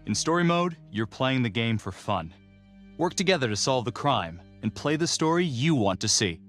In story mode, you're playing the game for fun. Work together to solve the crime and play the story you want to see.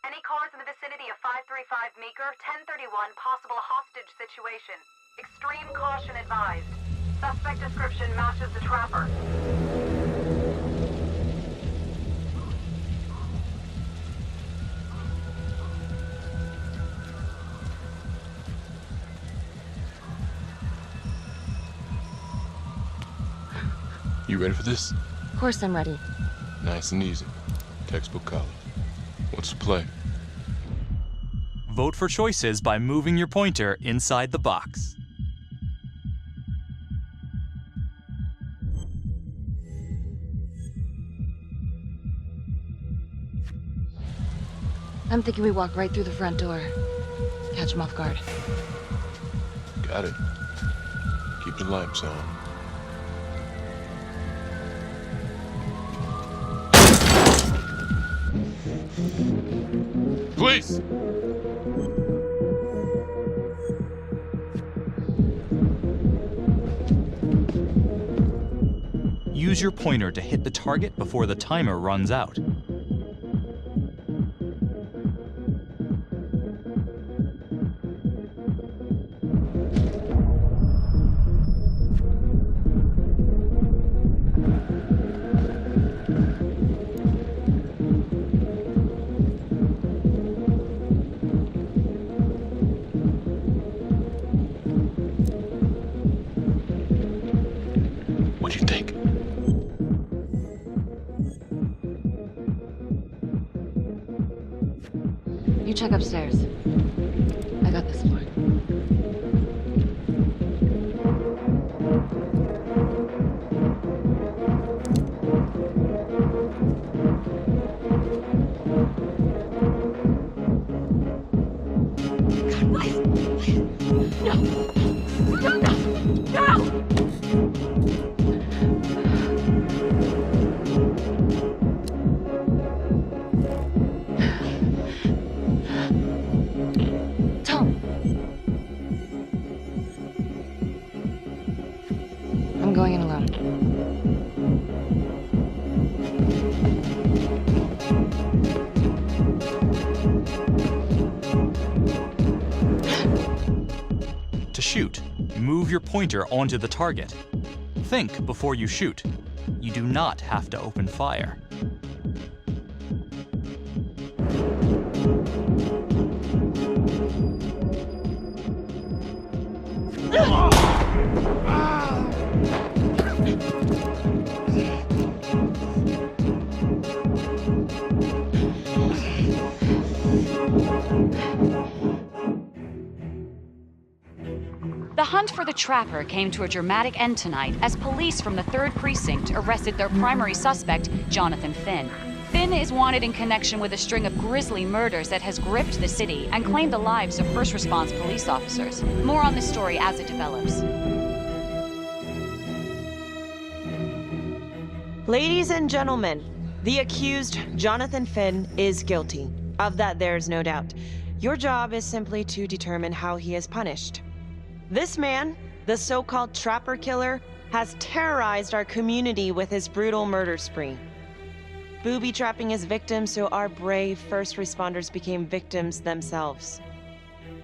Any cars in the vicinity of 535 Meeker, 1031, possible hostage situation. Extreme caution advised. Suspect description matches the trapper. You ready for this? Of course I'm ready. Nice and easy. Textbook college. What's the play? Vote for choices by moving your pointer inside the box. I'm thinking we walk right through the front door. Catch him off guard. Got it. Keep the lights on. Police! Use your pointer to hit the target before the timer runs out. What'd you think? You check upstairs. I got this floor. I'm going in alone. To shoot, move your pointer onto the target. Think before you shoot. You do not have to open fire. The hunt for the Trapper came to a dramatic end tonight as police from the 3rd Precinct arrested their primary suspect, Jonathan Finn. Finn is wanted in connection with a string of grisly murders that has gripped the city and claimed the lives of first response police officers. More on this story as it develops. Ladies and gentlemen, the accused, Jonathan Finn, is guilty. Of that, there is no doubt. Your job is simply to determine how he is punished. This man, the so-called Trapper Killer, has terrorized our community with his brutal murder spree. Booby-trapping his victims so our brave first responders became victims themselves.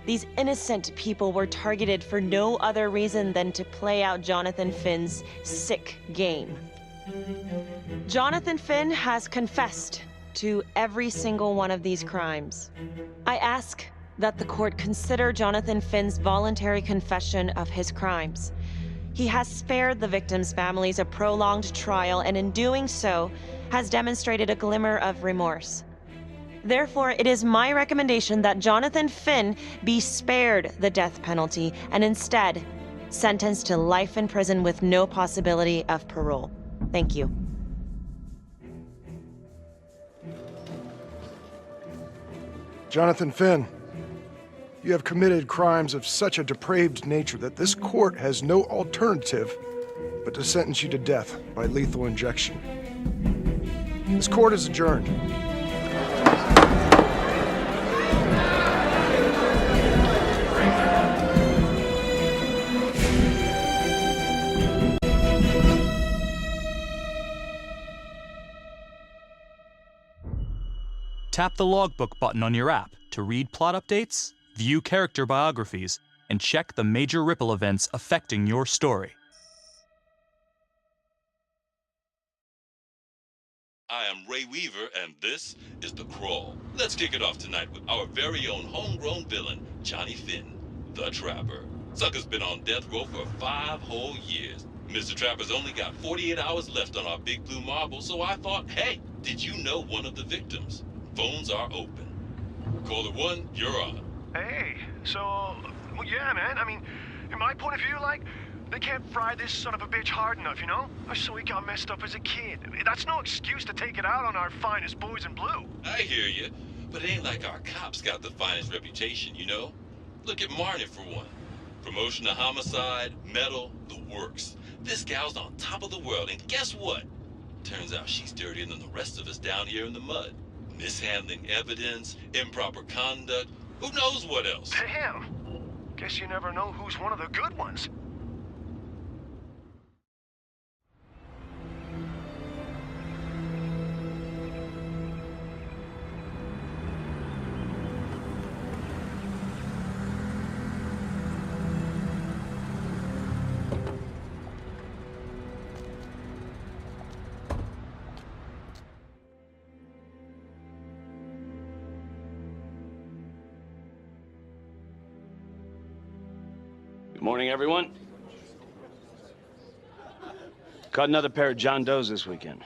These innocent people were targeted for no other reason than to play out Jonathan Finn's sick game. Jonathan Finn has confessed to every single one of these crimes. I ask that the court consider Jonathan Finn's voluntary confession of his crimes. He has spared the victims' families a prolonged trial, and in doing so, has demonstrated a glimmer of remorse. Therefore, it is my recommendation that Jonathan Finn be spared the death penalty and instead sentenced to life in prison with no possibility of parole. Thank you. Jonathan Finn, you have committed crimes of such a depraved nature that this court has no alternative but to sentence you to death by lethal injection. This court is adjourned. Tap the logbook button on your app to read plot updates, view character biographies, and check the major ripple events affecting your story. I am Ray Weaver, and this is The Crawl. Let's kick it off tonight with our very own homegrown villain, Johnny Finn, the Trapper. Sucker's been on death row for 5 whole years. Mr. Trapper's only got 48 hours left on our big blue marble, so I thought, hey, did you know one of the victims? Phones are open. Caller 1, you're on. Hey, so, well, yeah, man, I mean, in my point of view, like, they can't fry this son of a bitch hard enough, you know? So he got messed up as a kid. That's no excuse to take it out on our finest boys in blue. I hear you, but it ain't like our cops got the finest reputation, you know? Look at Marnie for one. Promotion to homicide, medal, the works. This gal's on top of the world, and guess what? Turns out she's dirtier than the rest of us down here in the mud. Mishandling evidence, improper conduct, who knows what else? Damn. Guess you never know who's one of the good ones. Good morning, everyone. Caught another pair of John Does this weekend.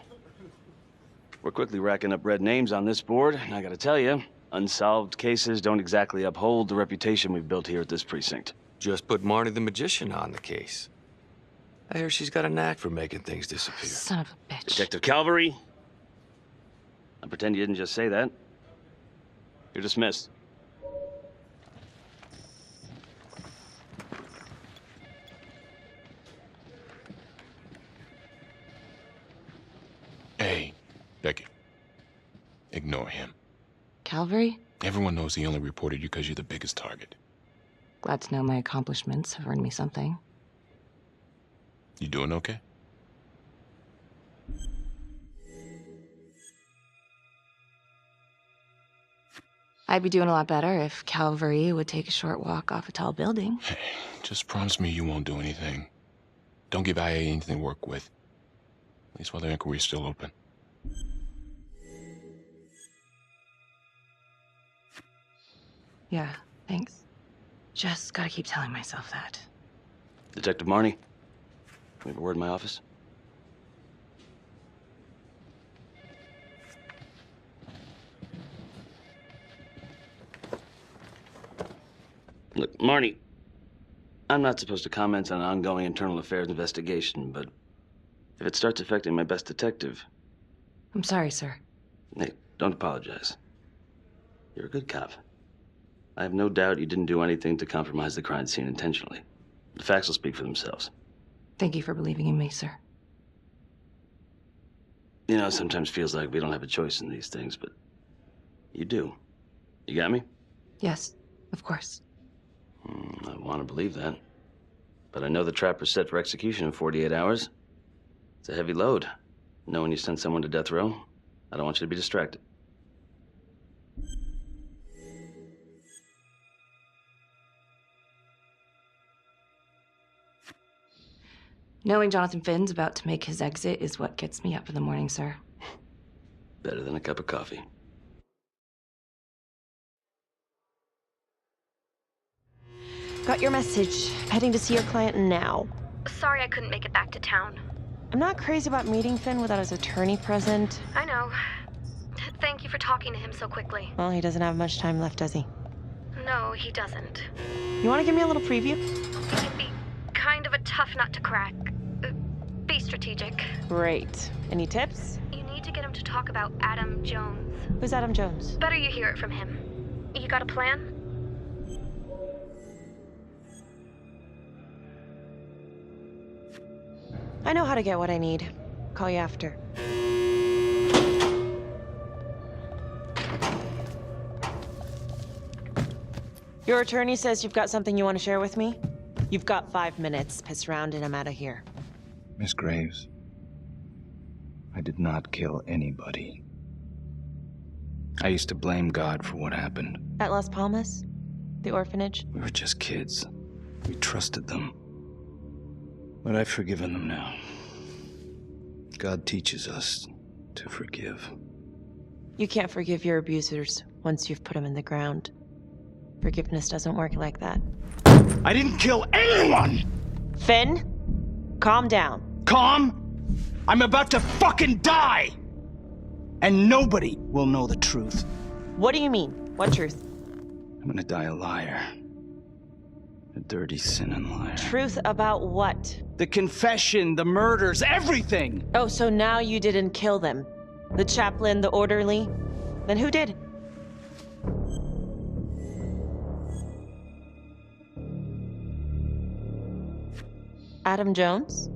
We're quickly racking up red names on this board, and I gotta tell you, unsolved cases don't exactly uphold the reputation we've built here at this precinct. Just put Marnie the Magician on the case. I hear she's got a knack for making things disappear. Son of a bitch. Detective Calvary, I pretend you didn't just say that. You're dismissed. Hey, Becky. Ignore him. Calvary? Everyone knows he only reported you because you're the biggest target. Glad to know my accomplishments have earned me something. You doing okay? I'd be doing a lot better if Calvary would take a short walk off a tall building. Hey, just promise me you won't do anything. Don't give IA anything to work with. At least while the inquiry's still open. Yeah, thanks. Just gotta keep telling myself that. Detective Marnie, we have a word in my office. Look, Marnie, I'm not supposed to comment on an ongoing internal affairs investigation, but if it starts affecting my best detective... I'm sorry, sir. Nick, don't apologize. You're a good cop. I have no doubt you didn't do anything to compromise the crime scene intentionally. The facts will speak for themselves. Thank you for believing in me, sir. You know, it sometimes feels like we don't have a choice in these things, but you do. You got me? Yes, of course. I want to believe that. But I know the trapper's set for execution in 48 hours. It's a heavy load. Knowing you sent someone to death row, I don't want you to be distracted. Knowing Jonathan Finn's about to make his exit is what gets me up in the morning, sir. Better than a cup of coffee. Got your message. Heading to see your client now. Sorry I couldn't make it back to town. I'm not crazy about meeting Finn without his attorney present. I know. Thank you for talking to him so quickly. Well, he doesn't have much time left, does he? No, he doesn't. You want to give me a little preview? It can be kind of a tough nut to crack. Be strategic. Great. Any tips? You need to get him to talk about Adam Jones. Who's Adam Jones? Better you hear it from him. You got a plan? I know how to get what I need. Call you after. Your attorney says you've got something you want to share with me? You've got 5 minutes. Piss around and I'm out of here. Miss Graves, I did not kill anybody. I used to blame God for what happened. At Las Palmas? The orphanage? We were just kids. We trusted them. But I've forgiven them now. God teaches us to forgive. You can't forgive your abusers once you've put them in the ground. Forgiveness doesn't work like that. I didn't kill anyone! Finn, calm down. Calm? I'm about to fucking die! And nobody will know the truth. What do you mean? What truth? I'm gonna die a liar. A dirty, sinning liar. Truth about what? The confession, the murders, everything! Oh, so now you didn't kill them? The chaplain, the orderly? Then who did? Adam Jones?